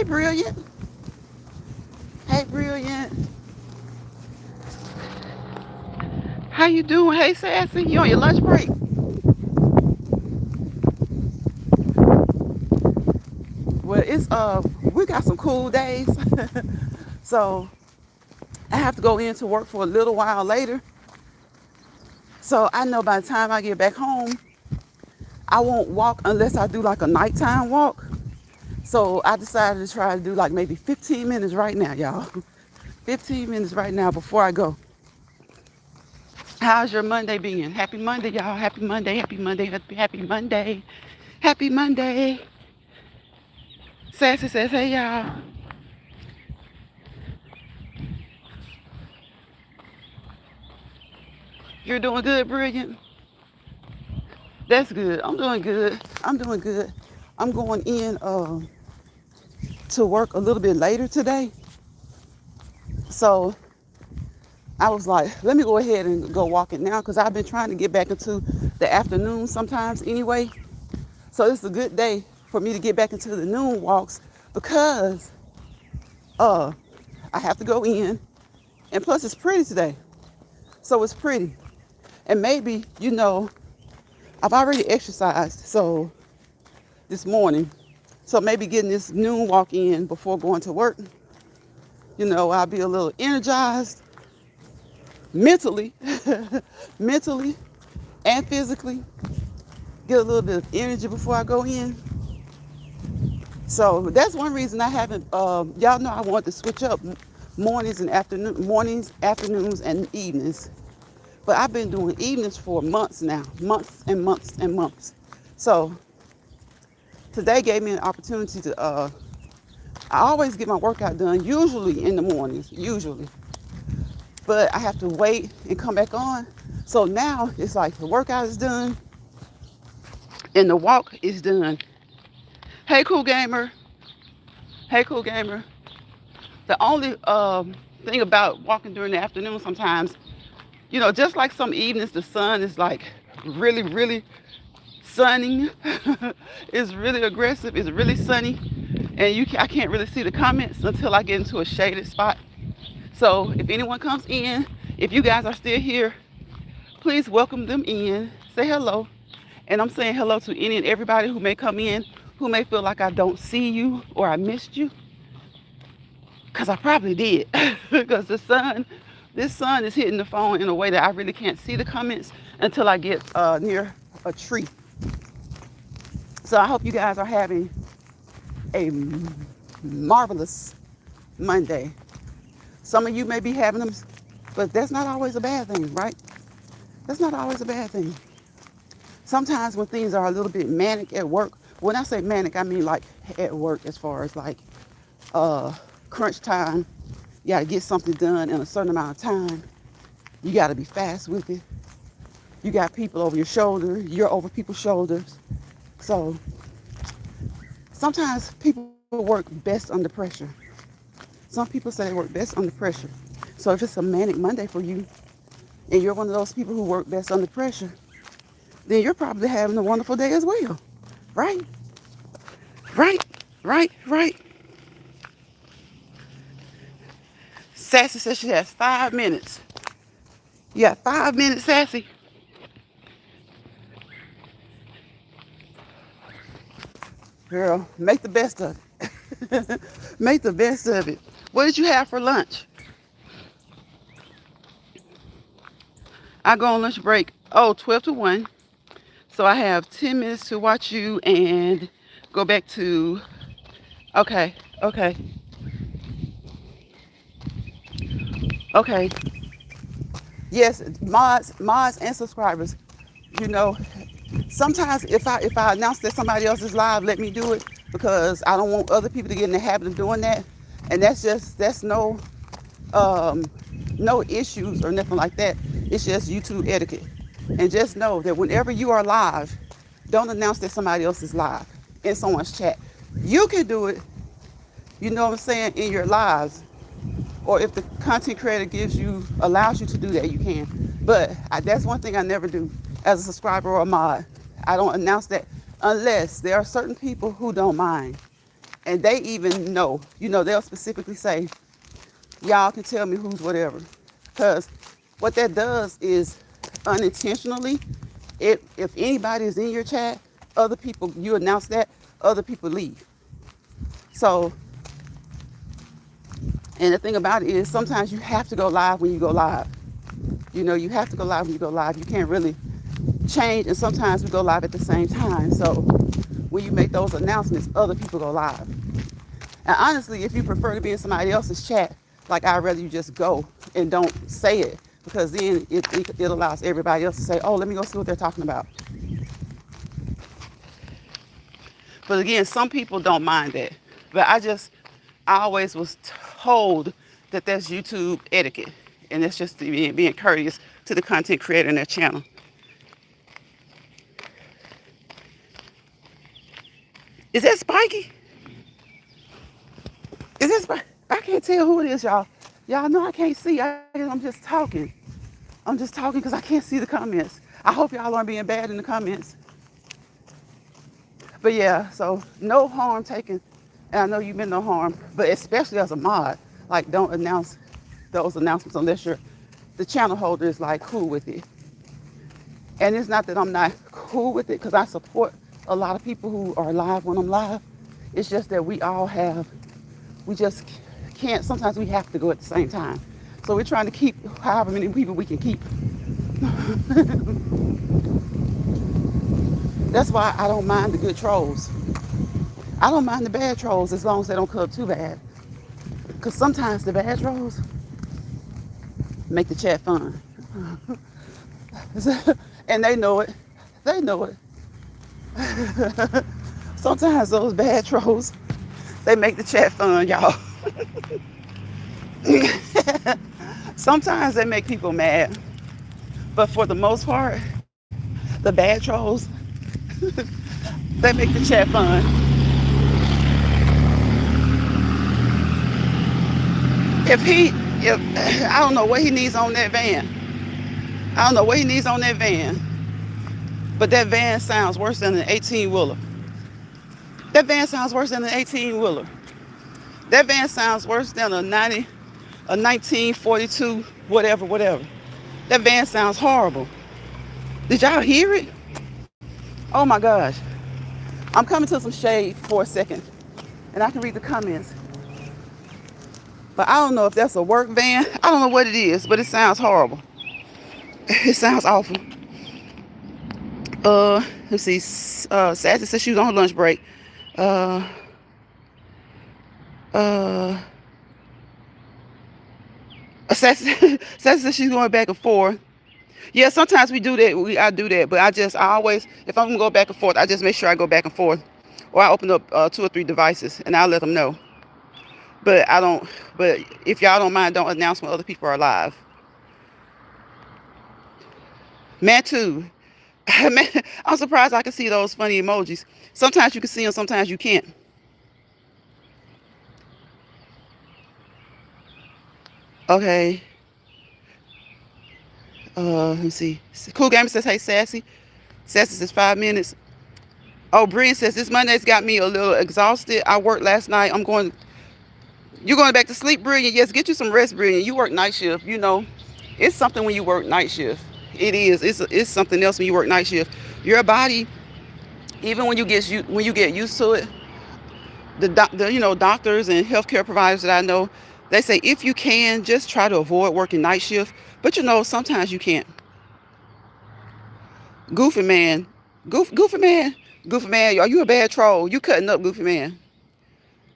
Brilliant. Hey, Brilliant. How you doing? Hey, Sassy. You on your lunch break? Well, we got some cool days. So I have to go into work for a little while later. So I know by the time I get back home, I won't walk unless I do like a nighttime walk. So I decided to try to do like maybe 15 minutes right now, y'all. 15 minutes right now before I go. How's your Monday being? Happy Monday, y'all. Happy Monday, happy Monday, happy Monday. Happy Monday. Sassy says, hey, y'all. You're doing good, Brilliant? That's good. I'm doing good. I'm doing good. I'm going in to work a little bit later today. So I was like, let me go ahead and go walking now because I've been trying to get back into the afternoon sometimes anyway. So it's a good day for me to get back into the noon walks because uh, I have to go in. And plus it's pretty today. So it's pretty. And maybe, I've already exercised so this morning. So maybe getting this noon walk in before going to work, I'll be a little energized mentally, mentally and physically. Get a little bit of energy before I go in. So that's one reason I haven't, y'all know I want to switch up mornings, afternoons, and evenings. But I've been doing evenings for months now, months and months and months. So today gave me an opportunity to, I always get my workout done, usually in the mornings, usually. But I have to wait and come back on. So now it's like the workout is done and the walk is done. Hey, cool gamer. Hey, cool gamer. The only thing about walking during the afternoon sometimes, just like some evenings, the sun is like really, really sunny. It's really aggressive. It's really sunny. And I can't really see the comments until I get into a shaded spot. So if anyone comes in, if you guys are still here, please welcome them in. Say hello. And I'm saying hello to any and everybody who may come in, who may feel like I don't see you or I missed you. Because I probably did. Because this sun is hitting the phone in a way that I really can't see the comments until I get near a tree. So I hope you guys are having a marvelous Monday. Some of you may be having them, but that's not always a bad thing, right? That's not always a bad thing. Sometimes when things are a little bit manic at work, when I say manic, I mean like at work as far as like crunch time. You got to get something done in a certain amount of time. You got to be fast with it. You got people over your shoulder. You're over people's shoulders. So sometimes people work best under pressure. Some people say they work best under pressure. So if it's a manic Monday for you and you're one of those people who work best under pressure, then you're probably having a wonderful day as well. Right? Right? Right? Right? Sassy says she has 5 minutes. You got 5 minutes, Sassy? Girl, make the best of it. Make the best of it. What did you have for lunch? I go on lunch break, 12 to 1. So I have 10 minutes to watch you and go back to, okay. Yes, mods and subscribers. You know, sometimes if I announce that somebody else is live, let me do it because I don't want other people to get in the habit of doing that. And that's no issues or nothing like that. It's just YouTube etiquette. And just know that whenever you are live, don't announce that somebody else is live in someone's chat. You can do it, you know what I'm saying, in your lives. Or if the content creator allows you to do that, you can. But that's one thing I never do as a subscriber or a mod. I don't announce that unless there are certain people who don't mind. And they even know, they'll specifically say, y'all can tell me who's whatever. Because what that does is unintentionally, if anybody is in your chat, other people, you announce that, other people leave. So, and the thing about it is sometimes you have to go live when you go live. You have to go live when you go live. You can't really change, and sometimes we go live at the same time. So when you make those announcements, other people go live. And honestly, if you prefer to be in somebody else's chat, like I'd rather you just go and don't say it, because then it allows everybody else to say, oh, let me go see what they're talking about. But again, some people don't mind that. But I always was told that that's YouTube etiquette. And it's just being courteous to the content creator and their channel. Is that Spiky? Is that Spiky? I can't tell who it is, y'all. Y'all know I can't see. I'm just talking. I'm just talking because I can't see the comments. I hope y'all aren't being bad in the comments. But yeah, so no harm taken. And I know you meant no harm, but especially as a mod, like don't announce those announcements unless the channel holder is like cool with it. And it's not that I'm not cool with it, because I support a lot of people who are live when I'm live. It's just that we just can't, sometimes we have to go at the same time. So we're trying to keep however many people we can keep. That's why I don't mind the good trolls. I don't mind the bad trolls as long as they don't come too bad. Because sometimes the bad trolls make the chat fun. And they know it. They know it. Sometimes those bad trolls, they make the chat fun, y'all. Sometimes they make people mad. But for the most part, the bad trolls, they make the chat fun. If I don't know what he needs on that van. I don't know what he needs on that van. But that van sounds worse than an 18-wheeler. That van sounds worse than an 18-wheeler. That van sounds worse than a 1942, whatever. That van sounds horrible. Did y'all hear it? Oh my gosh. I'm coming to some shade for a second, and I can read the comments. But I don't know if that's a work van. I don't know what it is, but it sounds horrible. It sounds awful. Let's see. Sassy said she was on her lunch break. Sassy said she's going back and forth. Yeah, sometimes we do that. I do that, but I always, if I'm gonna go back and forth, I just make sure I go back and forth, or I open up 2 or 3 devices and I'll let them know. But I don't. But if y'all don't mind, don't announce when other people are live. Man, too. Man, I'm surprised I can see those funny emojis. Sometimes you can see them, sometimes you can't. Okay. Let me see. Cool Gamer says, hey, Sassy. Sassy says 5 minutes. Oh, Brian says, this Monday's got me a little exhausted. I worked last night. You're going back to sleep, Brilliant? Yes, get you some rest, Brilliant. You work night shift. It's something when you work night shift. It is. It's something else when you work night shift. Your body, even when you get used to it, the doctors and healthcare providers that I know, they say if you can, just try to avoid working night shift. But sometimes you can't. Goofy man, Goofy man, are you a bad troll? You cutting up, Goofy man.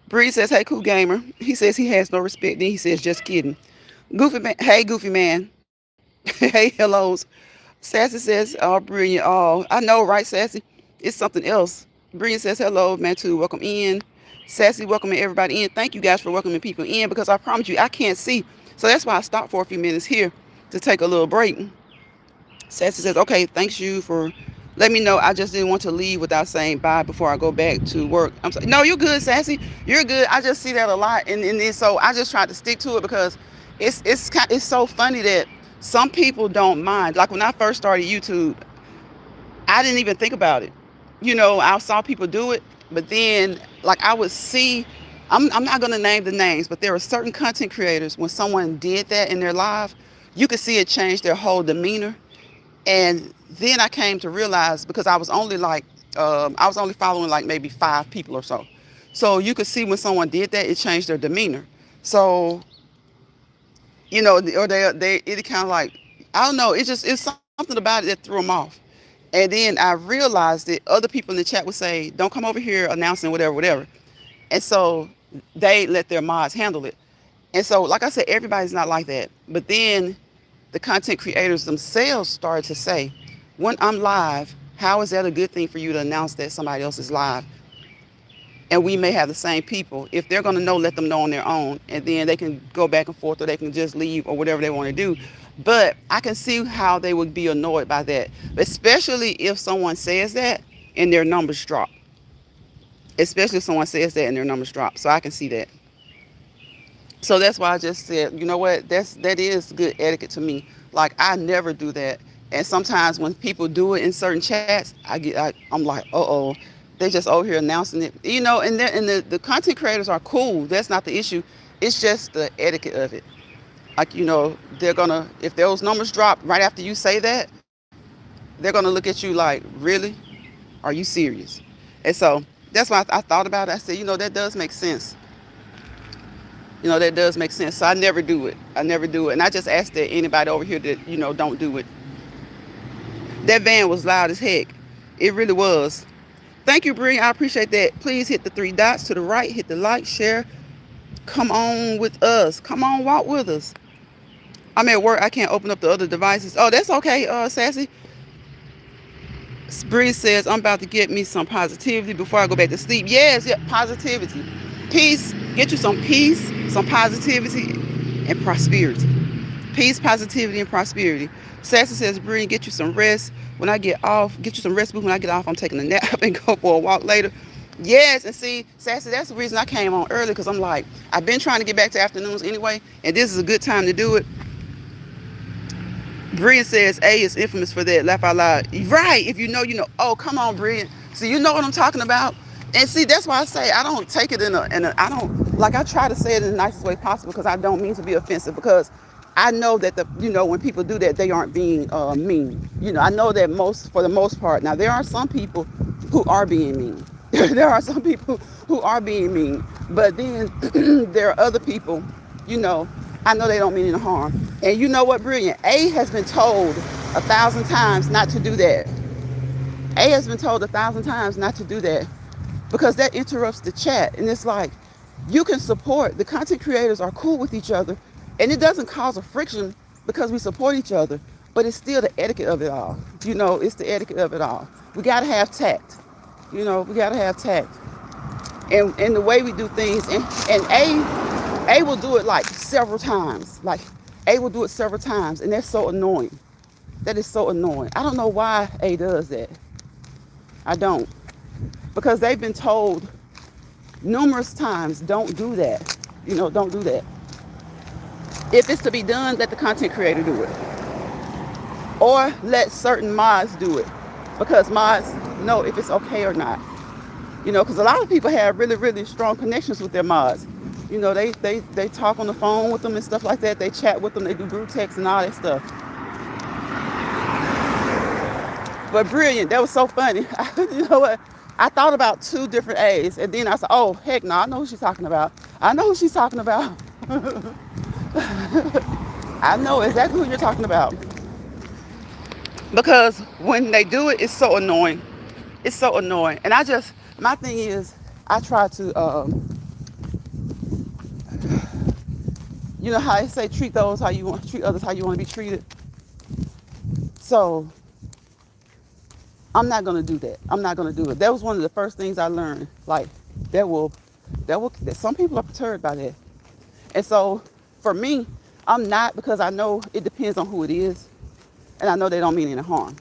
Bree says, hey, Cool Gamer. He says he has no respect. Then he says, just kidding. Goofy man, hey, Goofy man. Hey, hellos. Sassy says, oh, Brilliant. Oh, I know, right, Sassy? It's something else. Brilliant says, hello, man, too. Welcome in. Sassy, welcoming everybody in. Thank you guys for welcoming people in, because I promise you, I can't see. So that's why I stopped for a few minutes here to take a little break. Sassy says, okay, thanks you for letting me know. I just didn't want to leave without saying bye before I go back to work. I'm sorry. No, you're good, Sassy. You're good. I just see that a lot. And then so I just tried to stick to it, because it's so funny that some people don't mind. Like when I first started YouTube, I didn't even think about it. I saw people do it, But then, like I would see, I'm not gonna name the names, but there were certain content creators when someone did that in their live, you could see it change their whole demeanor. And then I came to realize because I was only following like maybe 5 people or so. So you could see when someone did that, it changed their demeanor. So or it kind of like, I don't know, it's something about it that threw them off. And then I realized that other people in the chat would say, "Don't come over here announcing whatever, whatever." And so they let their mods handle it. And so, like I said, everybody's not like that. But then the content creators themselves started to say, when I'm live, how is that a good thing for you to announce that somebody else is live? And we may have the same people. If they're going to know, let them know on their own. And then they can go back and forth or they can just leave or whatever they want to do. But I can see how they would be annoyed by that, especially if someone says that and their numbers drop. Especially if someone says that and their numbers drop. So I can see that. So that's why I just said, you know what, that is good etiquette to me. Like I never do that. And sometimes when people do it in certain chats, I'm like, uh-oh, they just over here announcing it. And the content creators are cool. That's not the issue. It's just the etiquette of it. Like, they're gonna, if those numbers drop right after you say that, they're gonna look at you like, really? Are you serious? And so that's why I thought about it. I said, that does make sense. That does make sense. So I never do it. I never do it. And I just ask that anybody over here that, don't do it. That van was loud as heck. It really was. Thank you, Bree. I appreciate that. Please hit the 3 dots to the right. Hit the like, share. Come on with us. Come on, walk with us. I'm at work. I can't open up the other devices. Oh, that's okay, Sassy. Bree says, I'm about to get me some positivity before I go back to sleep. Yes, yeah, positivity. Peace. Get you some peace, some positivity, and prosperity. Peace, positivity, and prosperity. Sassy says, Bree, get you some rest. When I get off, get you some rest. When I get off, I'm taking a nap and go for a walk later. Yes, and see, Sassy, that's the reason I came on early, because I'm like, I've been trying to get back to afternoons anyway, and this is a good time to do it. Brian says A is infamous for that. Laugh out loud. Right. If you know, you know. Oh, come on, Brian. So you know what I'm talking about. And see, that's why I say I don't take it I don't, like, I try to say it in the nicest way possible because I don't mean to be offensive, because I know that when people do that, they aren't being mean. I know that for the most part. Now, there are some people who are being mean. There are some people who are being mean. But then there are other people, I know they don't mean any harm. And you know what, Brilliant? A has been told 1,000 times not to do that. A has been told 1,000 times not to do that because that interrupts the chat. And it's like, you can support, the content creators are cool with each other, and it doesn't cause a friction because we support each other, but it's still the etiquette of it all. It's the etiquette of it all. We got to have tact. We got to have tact. And the way we do things, and A will do it like several times. Like, A will do it several times, and that's so annoying. That is so annoying. I don't know why A does that. I don't. Because they've been told numerous times, don't do that. Don't do that. If it's to be done, let the content creator do it. Or let certain mods do it. Because mods know if it's okay or not. Because a lot of people have really, really strong connections with their mods. They talk on the phone with them and stuff like that. They chat with them. They do group text and all that stuff. But Brilliant, that was so funny. You know what? I thought about 2 different A's, and then I said, oh, heck no, I know who she's talking about. I know who she's talking about. I know exactly who you're talking about. Because when they do it, it's so annoying. It's so annoying. And my thing is, I try to, you know how they say, treat others how you want to be treated. So I'm not going to do that. I'm not going to do it. That was one of the first things I learned. Like, some people are perturbed by that. And so for me, I'm not, because I know it depends on who it is. And I know they don't mean any harm.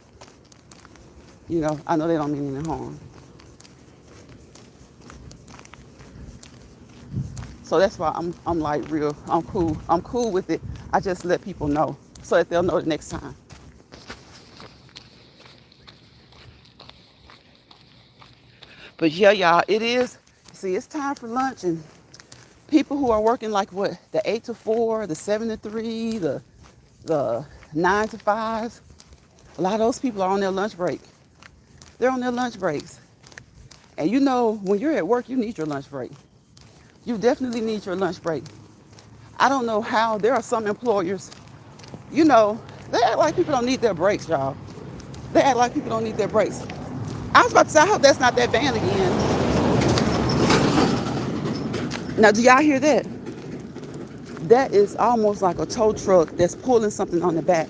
I know they don't mean any harm. So that's why I'm like real, I'm cool. I'm cool with it. I just let people know so that they'll know the next time. But yeah, y'all, it is. See, it's time for lunch, and people who are working like what, the 8 to 4, the 7 to 3, the 9 to 5s. A lot of those people are on their lunch break. They're on their lunch breaks. And you know, when you're at work, you need your lunch break. You definitely need your lunch break. I don't know how there are some employers, you know, they act like people don't need their breaks, y'all. They act like people don't need their breaks. I was about to say, I hope that's not that van again. Now, do y'all hear that? That is almost like a tow truck that's pulling something on the back,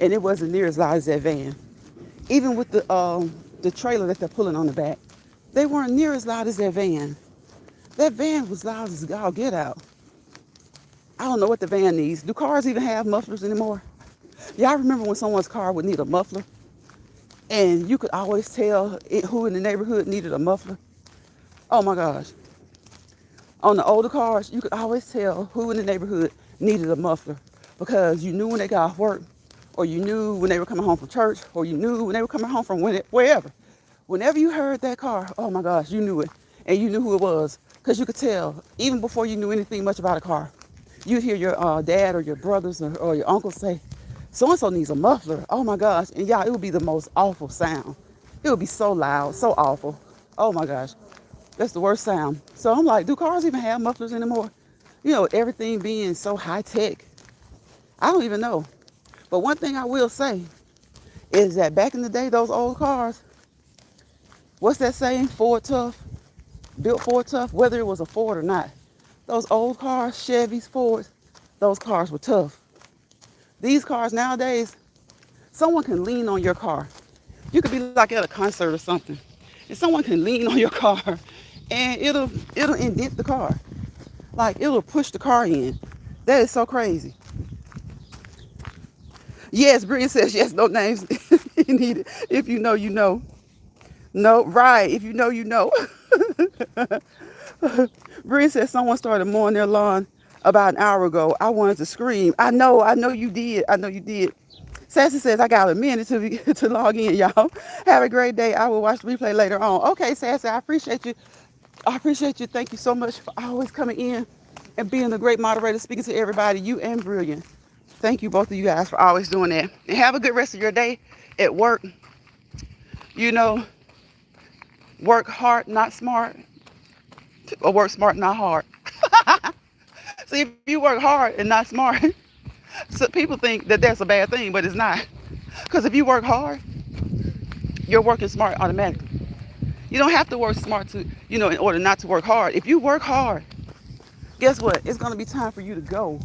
and it wasn't near as loud as that van. Even with the trailer that they're pulling on the back, they weren't near as loud as that van. That van was loud as all get out. I don't know what the van needs. Do cars even have mufflers anymore? Y'all remember when someone's car would need a muffler? And you could always tell who in the neighborhood needed a muffler? Oh my gosh. On the older cars, you could always tell who in the neighborhood needed a muffler because you knew when they got off work, or you knew when they were coming home from church, or you knew when they were coming home from wherever. Whenever you heard that car, oh my gosh, you knew it. And you knew who it was because you could tell even before you knew anything much about a car. You'd hear your dad or your brothers or your uncles say, so-and-so needs a muffler. Oh my gosh. And y'all, it would be the most awful sound. It would be so loud, so awful. Oh my gosh. That's the worst sound. So I'm like, do cars even have mufflers anymore? You know, everything being so high tech. I don't even know. But one thing I will say is that back in the day, those old cars, what's that saying? Ford tough, built Ford tough, whether it was a Ford or not. Those old cars, Chevys, Fords, those cars were tough. These cars nowadays, someone can lean on your car. You could be like at a concert or something, and someone can lean on your car, and it'll indent the car, like it'll push the car in. That is so crazy. Yes, Brian says yes. No names needed. If you know, you know. No, right. If you know, you know. Brian says someone started mowing their lawn about an hour ago. I wanted to scream. I know you did. I know you did. Sassy says, I got a minute to log in, y'all. Have a great day. I will watch the replay later on. Okay, Sassy, I appreciate you. I appreciate you. Thank you so much for always coming in and being a great moderator, speaking to everybody, you and Brilliant. Thank you, both of you guys, for always doing that. And have a good rest of your day at work. You know, work hard, not smart, or work smart, not hard. See, if you work hard and not smart, so people think that that's a bad thing, but it's not. Because if you work hard, you're working smart automatically. You don't have to work smart in order not to work hard. If you work hard, guess what? It's going to be time for you to go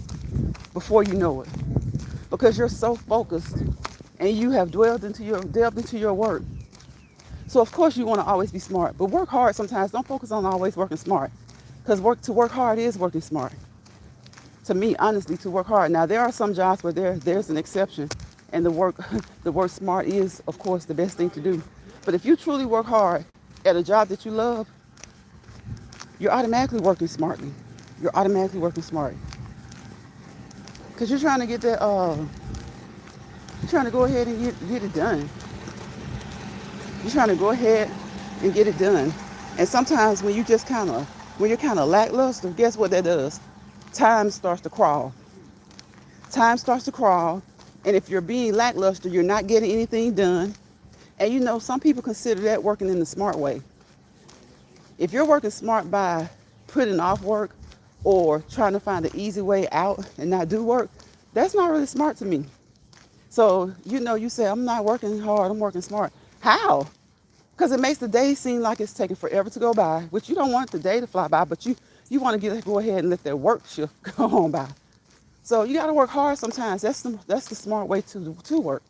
before you know it. Because you're so focused and you have delved into your work. So of course you want to always be smart, but work hard sometimes. Don't focus on always working smart. Because to work hard is working smart. To me, honestly, to work hard. Now there are some jobs where there's an exception, and the work smart is, of course, the best thing to do. But if you truly work hard at a job that you love, you're automatically working smartly. You're automatically working smart. Because you're trying to get that, you're trying to go ahead and get it done. You're trying to go ahead and get it done. And sometimes when you're kind of lackluster, guess what that does? Time starts to crawl. Time starts to crawl. And if you're being lackluster, you're not getting anything done. And you know, some people consider that working in the smart way. If you're working smart by putting off work or trying to find an easy way out and not do work, that's not really smart to me. So, you say, I'm not working hard, I'm working smart. How? Because it makes the day seem like it's taking forever to go by, which you don't want the day to fly by, but you want to go ahead and let that work shift go on by. So you got to work hard sometimes. That's the smart way to work,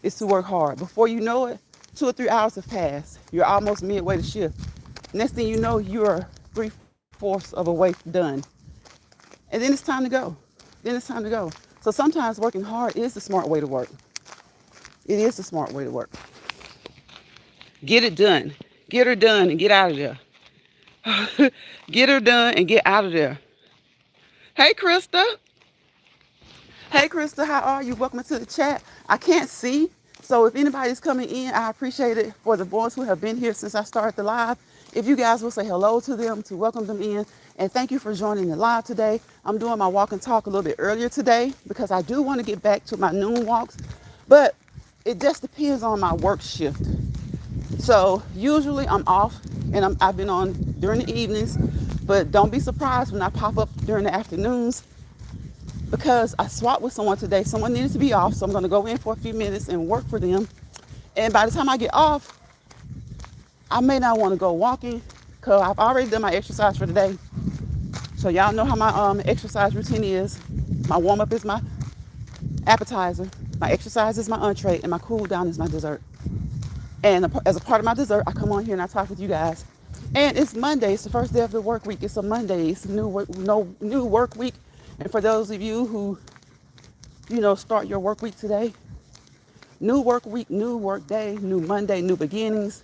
is to work hard. Before you know it, 2 or 3 hours have passed. You're almost midway to shift. Next thing you know, you're 3/4 of a way done. And then it's time to go. So sometimes working hard is the smart way to work. It is the smart way to work. Get it done. Get her done and get out of there. Get her done and get out of there. Hey, Krista. Hey, Krista, how are you? Welcome to the chat. I can't see, so if anybody's coming in, I appreciate it for the ones who have been here since I started the live. If you guys will say hello to them, to welcome them in, and thank you for joining the live today. I'm doing my walk and talk a little bit earlier today because I do want to get back to my noon walks, but it just depends on my work shift. So usually I'm off and I've been on during the evenings, but don't be surprised when I pop up during the afternoons because I swapped with someone today. Someone needed to be off, so I'm going to go in for a few minutes and work for them. And by the time I get off, I may not want to go walking because I've already done my exercise for the day. So y'all know how my exercise routine is. My warm up is my appetizer, my exercise is my entree, and my cool down is my dessert. And as a part of my dessert, I come on here and I talk with you guys. And it's Monday. It's the first day of the work week. It's a Monday. It's a new work week. And for those of you who, start your work week today, new work week, new work day, new Monday, new beginnings.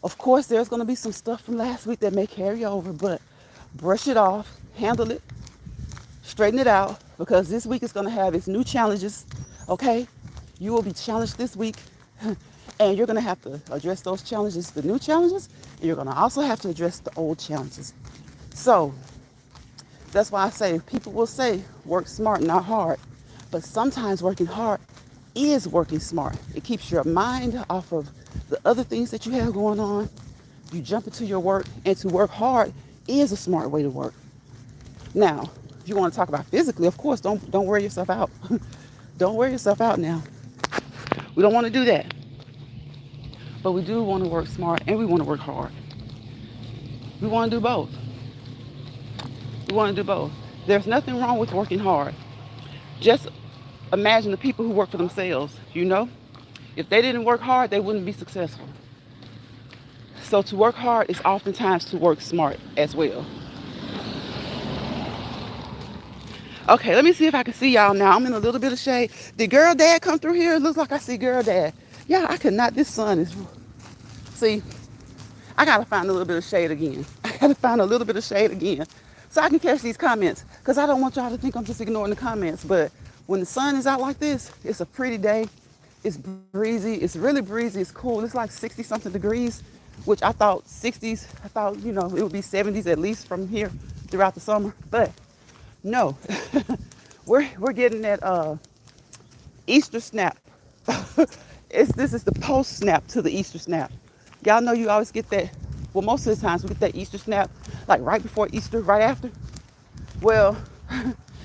Of course, there's going to be some stuff from last week that may carry over, but brush it off, handle it, straighten it out, because this week is going to have its new challenges, okay? You will be challenged this week, and you're going to have to address those challenges, the new challenges, and you're going to also have to address the old challenges. So that's why I say people will say work smart, not hard. But sometimes working hard is working smart. It keeps your mind off of the other things that you have going on. You jump into your work, and to work hard is a smart way to work. Now, if you want to talk about physically, of course, don't wear yourself out. Don't wear yourself out now. We don't want to do that. But we do want to work smart and we want to work hard. We want to do both. We want to do both. There's nothing wrong with working hard. Just imagine the people who work for themselves, If they didn't work hard, they wouldn't be successful. So to work hard is oftentimes to work smart as well. Okay, let me see if I can see y'all now. I'm in a little bit of shade. Did Girl Dad come through here? It looks like I see Girl Dad. Yeah, I could not. This sun is... See, I got to find a little bit of shade again. So I can catch these comments. Because I don't want y'all to think I'm just ignoring the comments. But when the sun is out like this, it's a pretty day. It's breezy. It's really breezy. It's cool. It's like 60-something degrees, which I thought 60s. I thought, it would be 70s at least from here throughout the summer. But no, we're getting that Easter snap. This is the post snap to the Easter snap. Y'all know you always get that. Well, most of the times we get that Easter snap like right before Easter, right after. Well,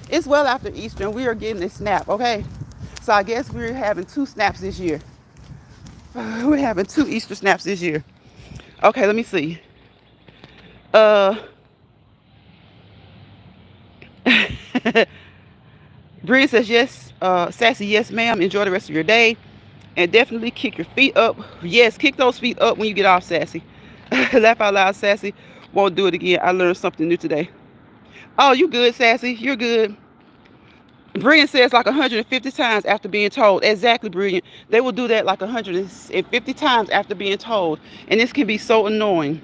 it's well after Easter and we are getting a snap, okay? So I guess we're having 2 snaps this year. We're having 2 Easter snaps this year. Okay, let me see. Bree says, yes, Sassy, yes, ma'am. Enjoy the rest of your day. And definitely kick your feet up. Yes, kick those feet up when you get off, Sassy. Laugh out loud, Sassy. Won't do it again. I learned something new today. Oh, you good, Sassy. You're good. Brilliant says like 150 times after being told. Exactly, Brilliant. They will do that like 150 times after being told. And this can be so annoying.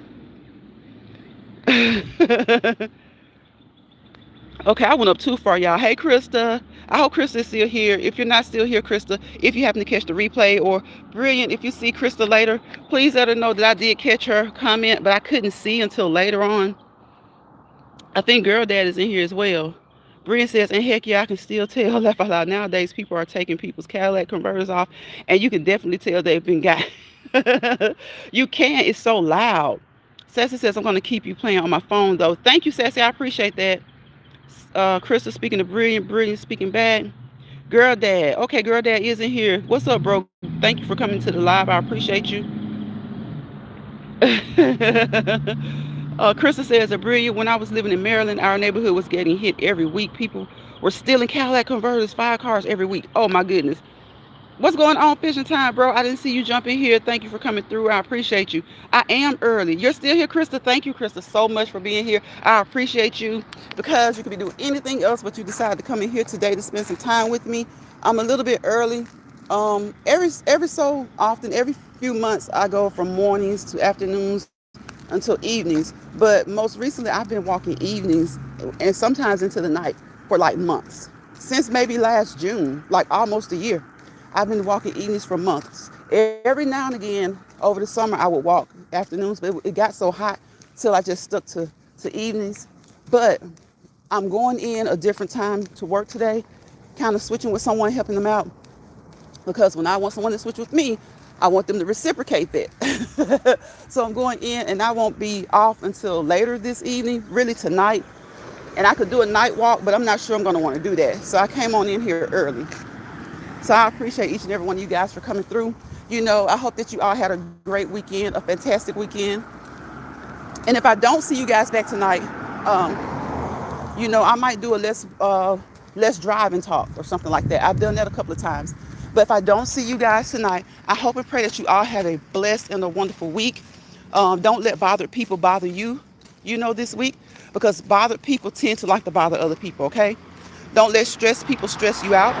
Okay, I went up too far, y'all. Hey, Krista. I hope Krista is still here. If you're not still here, Krista, if you happen to catch the replay, or Brilliant, if you see Krista later, please let her know that I did catch her comment, but I couldn't see until later on. I think Girl Dad is in here as well. Brilliant says, and heck yeah, I can still tell. Laugh out loud. Nowadays, people are taking people's Cadillac converters off, and you can definitely tell they've been got. You can. It's so loud. Sassy says, I'm going to keep you playing on my phone, though. Thank you, Sassy. I appreciate that. Krista speaking to Brilliant. Brilliant speaking back. Girl Dad. Okay, Girl Dad is in here. What's up, bro? Thank you for coming to the live. I appreciate you. Krista says, Brilliant, when I was living in Maryland, our neighborhood was getting hit every week. People were stealing Cadillac converters, 5 cars every week. Oh, my goodness. What's going on, Fishing Time, bro? I didn't see you jump in here. Thank you for coming through. I appreciate you. I am early. You're still here, Krista. Thank you, Krista, so much for being here. I appreciate you, because you could be doing anything else, but you decided to come in here today to spend some time with me. I'm a little bit early. Every so often, every few months, I go from mornings to afternoons until evenings. But most recently, I've been walking evenings and sometimes into the night for like months. Since maybe last June, like almost a year. I've been walking evenings for months. Every now and again over the summer, I would walk afternoons, but it got so hot till I just stuck to evenings. But I'm going in a different time to work today, kind of switching with someone, helping them out. Because when I want someone to switch with me, I want them to reciprocate that. So I'm going in and I won't be off until later this evening, really tonight. And I could do a night walk, but I'm not sure I'm going to want to do that. So I came on in here early. So I appreciate each and every one of you guys for coming through. I hope that you all had a great weekend, a fantastic weekend. And if I don't see you guys back tonight, I might do a less drive and talk or something like that. I've done that a couple of times. But if I don't see you guys tonight, I hope and pray that you all have a blessed and a wonderful week. Don't let bothered people bother you, this week, because bothered people tend to like to bother other people, okay? Don't let stressed people stress you out,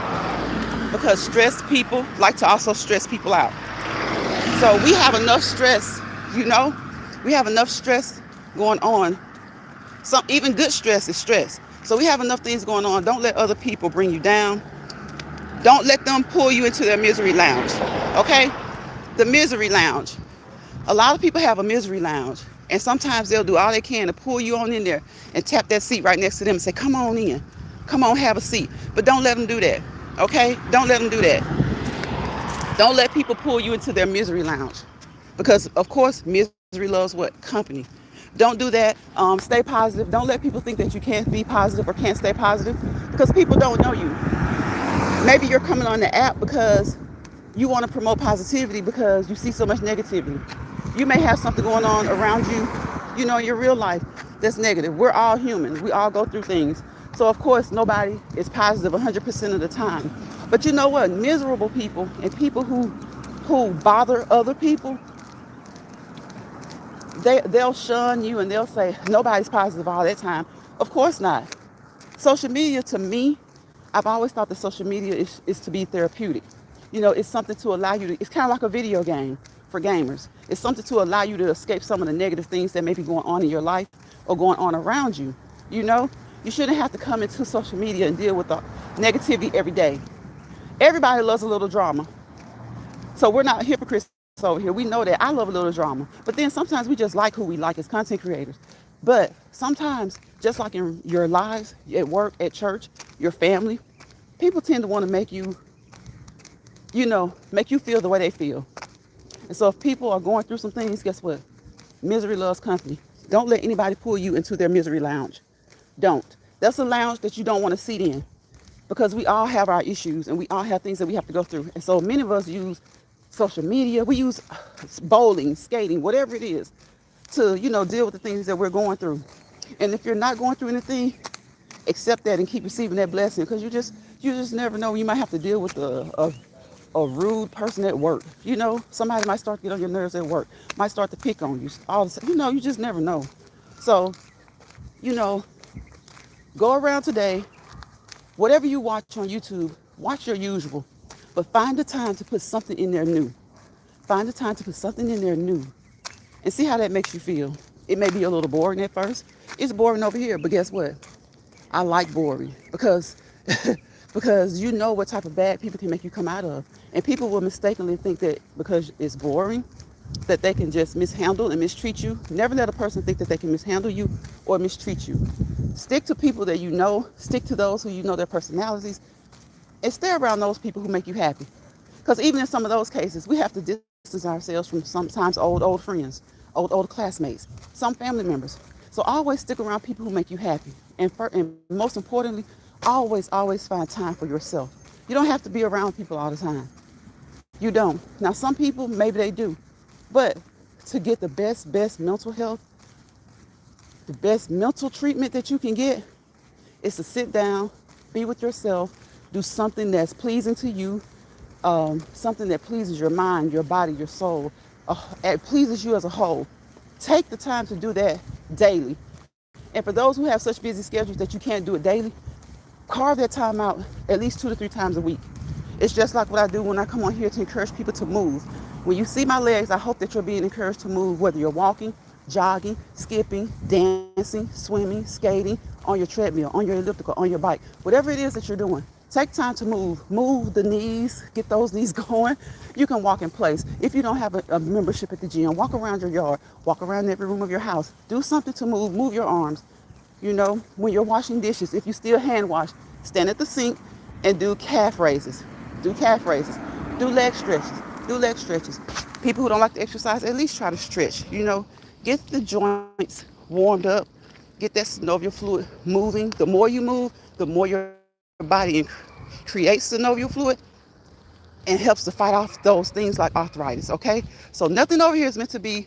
because stressed people like to also stress people out. So we have enough stress, we have enough stress going on. Even good stress is stress. So we have enough things going on. Don't let other people bring you down. Don't let them pull you into their misery lounge, okay? The misery lounge. A lot of people have a misery lounge, and sometimes they'll do all they can to pull you on in there and tap that seat right next to them and say, come on in. Come on, have a seat. But don't let them do that, okay? Don't let them do that. Don't let people pull you into their misery lounge, because, of course, misery loves what? Company. Don't do that. Stay positive. Don't let people think that you can't be positive or can't stay positive, because people don't know you. Maybe you're coming on the app because you want to promote positivity because you see so much negativity. You may have something going on around you, in your real life that's negative. We're all humans. We all go through things. So, of course, nobody is positive 100% of the time. But you know what? Miserable people and people who bother other people, they'll shun you and they'll say, nobody's positive all that time. Of course not. Social media, to me, I've always thought that social media is to be therapeutic. It's something to allow you to, it's kind of like a video game for gamers. It's something to allow you to escape some of the negative things that may be going on in your life or going on around you. You shouldn't have to come into social media and deal with the negativity every day. Everybody loves a little drama. So we're not hypocrites over here. We know that. I love a little drama. But then sometimes we just like who we like as content creators. But sometimes, just like in your lives, at work, at church, your family, people tend to want to make you feel the way they feel. And so if people are going through some things, guess what? Misery loves company. Don't let anybody pull you into their misery lounge. Don't. That's a lounge that you don't want to sit in, because we all have our issues and we all have things that we have to go through. And so many of us use social media. We use bowling, skating, whatever it is, to, deal with the things that we're going through. And if you're not going through anything, accept that and keep receiving that blessing, because you just never know. You might have to deal with a rude person at work. Somebody might start to get on your nerves at work, might start to pick on you. All of a sudden, you just never know. So, go around today, whatever you watch on YouTube, watch your usual, but find the time to put something in there new. Find the time to put something in there new and see how that makes you feel. It may be a little boring at first. It's boring over here, but guess what? I like boring because because you know what type of bad people can make you come out of. And people will mistakenly think that because it's boring, that they can just mishandle and mistreat you. Never let a person think that they can mishandle you or mistreat you. Stick to people that you know. Stick to those who you know their personalities. And stay around those people who make you happy. Because even in some of those cases, we have to distance ourselves from sometimes old friends, old classmates, some family members. So always stick around people who make you happy. And most importantly, always find time for yourself. You don't have to be around people all the time. You don't. Now, some people, maybe they do. But to get the best mental health, the best mental treatment that you can get is to sit down, be with yourself, do something that's pleasing to you, something that pleases your mind, your body, your soul, it pleases you as a whole. Take the time to do that daily. And for those who have such busy schedules that you can't do it daily, carve that time out at least 2 to 3 times a week. It's just like what I do when I come on here to encourage people to move. When you see my legs, I hope that you're being encouraged to move, whether you're walking, jogging, skipping, dancing, swimming, skating, on your treadmill, on your elliptical, on your bike, whatever it is that you're doing. Take time to move. Move the knees. Get those knees going. You can walk in place. If you don't have a membership at the gym, walk around your yard. Walk around every room of your house. Do something to move. Move your arms. You know, when you're washing dishes, if you still hand wash, stand at the sink and do calf raises. Do calf raises. Do leg stretches. Do leg stretches. People who don't like to exercise, at least try to stretch. You know, get the joints warmed up. Get that synovial fluid moving. The more you move, the more your body creates synovial fluid and helps to fight off those things like arthritis, okay? So nothing over here is meant to be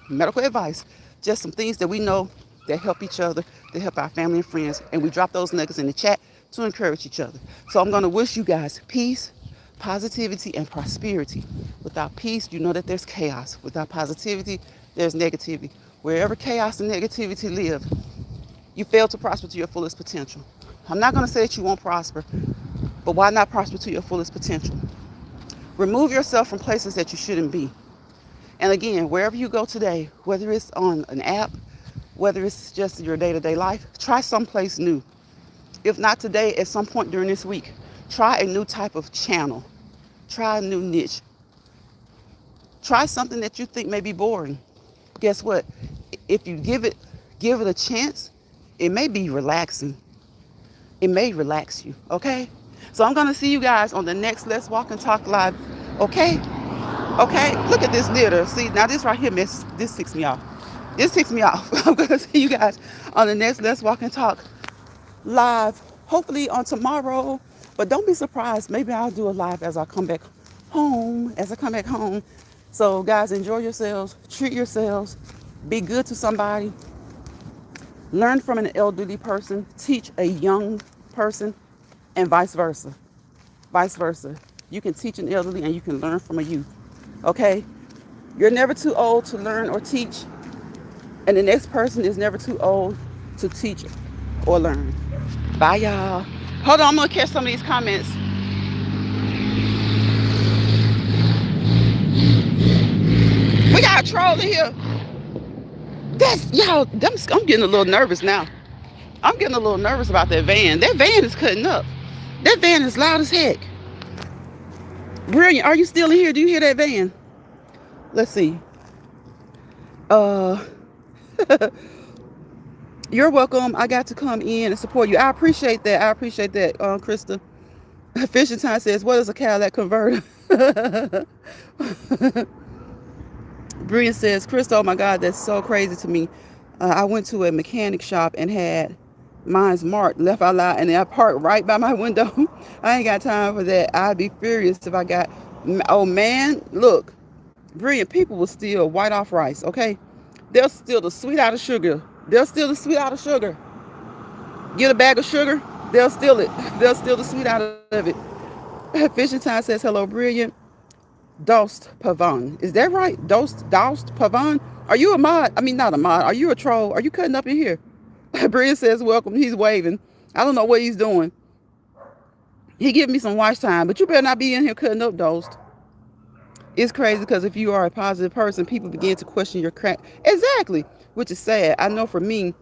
medical advice, just some things that we know that help each other, that help our family and friends, and we drop those nuggets in the chat to encourage each other. So I'm gonna wish you guys peace, positivity, and prosperity. Without peace, you know that there's chaos. Without positivity, there's negativity. Wherever chaos and negativity live, you fail to prosper to your fullest potential. I'm not gonna say that you won't prosper, but why not prosper to your fullest potential? Remove yourself from places that you shouldn't be. And again, wherever you go today, whether it's on an app, whether it's just your day-to-day life, try someplace new. If not today, at some point during this week, try a new type of channel. Try a new niche. Try something that you think may be boring. Guess what? If you give it a chance, it may be relaxing. It may relax you, okay? So I'm gonna see you guys on the next Let's Walk and Talk Live, okay? Okay, look at this litter. See, now this right here, this ticks me off. This ticks me off. I'm gonna see you guys on the next Let's Walk and Talk Live, hopefully on tomorrow. But don't be surprised, maybe I'll do a live as I come back home, So guys, enjoy yourselves, treat yourselves, be good to somebody, learn from an elderly person, teach a young person, and vice versa. Vice versa. You can teach an elderly and you can learn from a youth. Okay? You're never too old to learn or teach, and the next person is never too old to teach or learn. Bye, y'all. Hold on, I'm gonna catch some of these comments. We got a troll in here. That's y'all. I'm getting a little nervous now. I'm getting a little nervous about that van. That van is cutting up. That van is loud as heck. Brilliant. Are you still in here? Do you hear that van? Let's see. You're welcome. I got to come in and support you. I appreciate that. Krista. Fishing Time says, what is a Cadillac converter? Brilliant says, Krista, oh my God, that's so crazy to me. I went to a mechanic shop and had mine's marked, left out loud, and then I parked right by my window. I ain't got time for that. I'd be furious if I got, oh man, look, Brilliant, people will steal white off rice, okay? They'll steal the sweet out of sugar. Get a bag of sugar, they'll steal it. They'll steal the sweet out of it. Fishing Time says, hello, Brilliant. Dost Pavan. Is that right? Dost Pavan? Are you a mod? I mean, not a mod. Are you a troll? Are you cutting up in here? Brilliant says, welcome. He's waving. I don't know what he's doing. He give me some watch time, but you better not be in here cutting up, Dost. It's crazy because if you are a positive person, people begin to question your crack. Exactly, which is sad. I know for me,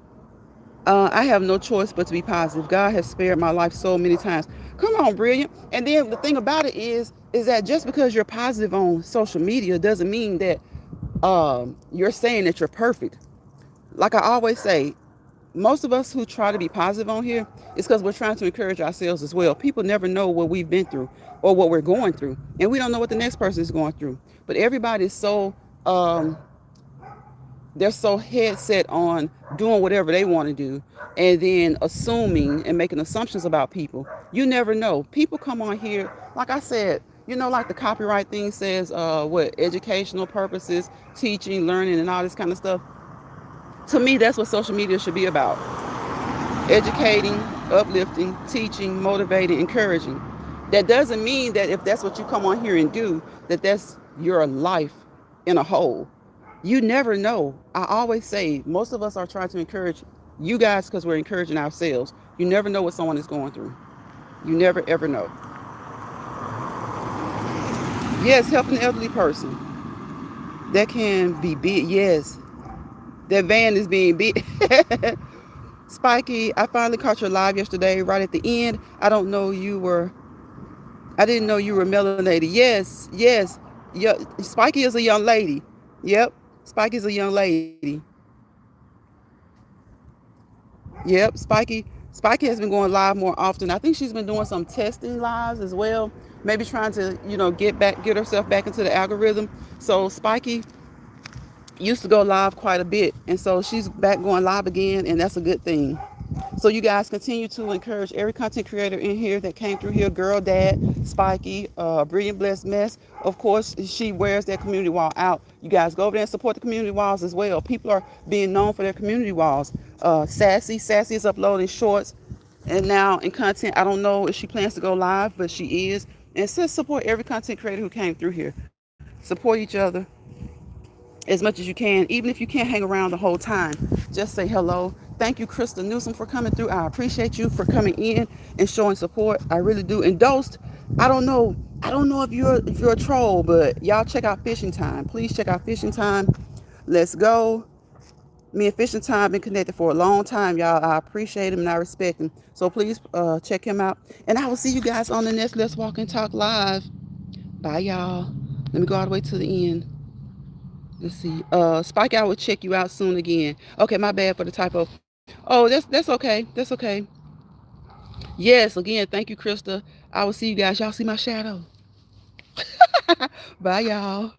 I have no choice but to be positive. God has spared my life so many times. Come on, Brilliant. And then the thing about it is that just because you're positive on social media doesn't mean that you're saying that you're perfect. Like I always say, most of us who try to be positive on here is because we're trying to encourage ourselves as well. People never know what we've been through or what we're going through. And we don't know what the next person is going through. But everybody is so they're so head set on doing whatever they want to do and then assuming and making assumptions about people. You never know. People come on here, like I said, you know, like the copyright thing says, educational purposes, teaching, learning, and all this kind of stuff. To me, that's what social media should be about. Educating, uplifting, teaching, motivating, encouraging. That doesn't mean that if that's what you come on here and do, that that's your life in a whole. You never know. I always say most of us are trying to encourage you guys because we're encouraging ourselves. You never know what someone is going through. You never, ever know. Yes, helping the elderly person. That can be big. Yes. That van is being big. Spiky, I finally caught your live yesterday, right at the end. I didn't know you were melanated. Yes, yes. Yeah, Spiky is a young lady. Yep, Spiky's a young lady. Yep, Spiky has been going live more often. I think she's been doing some testing lives as well. Maybe trying to, get herself back into the algorithm. So Spiky used to go live quite a bit, and so she's back going live again, and that's a good thing. So you guys continue to encourage every content creator in here that came through here. Girl Dad, Spiky, Brilliant Blessed Mess. Of course, she wears that community wall out. You guys go over there and support the community walls as well. People are being known for their community walls. Sassy is uploading shorts and now in content. I don't know if she plans to go live, but she is. And just support every content creator who came through here. Support each other as much as you can, even if you can't hang around the whole time. Just say hello. Thank you, Krista Newsom, for coming through. I appreciate you for coming in and showing support. I really do. And Dosed, I don't know. I don't know if you're a troll, but y'all check out Fishing Time. Please check out Fishing Time. Let's go. Me and Fishing Time been connected for a long time, y'all. I appreciate him and I respect him. So please check him out. And I will see you guys on the next Let's Walk and Talk Live. Bye, y'all. Let me go all the way to the end. Let's see. Spike, I will check you out soon again. Okay, my bad for the typo. Oh, that's okay. That's okay. Yes, again, thank you, Krista. I will see you guys. Y'all see my shadow. Bye, y'all.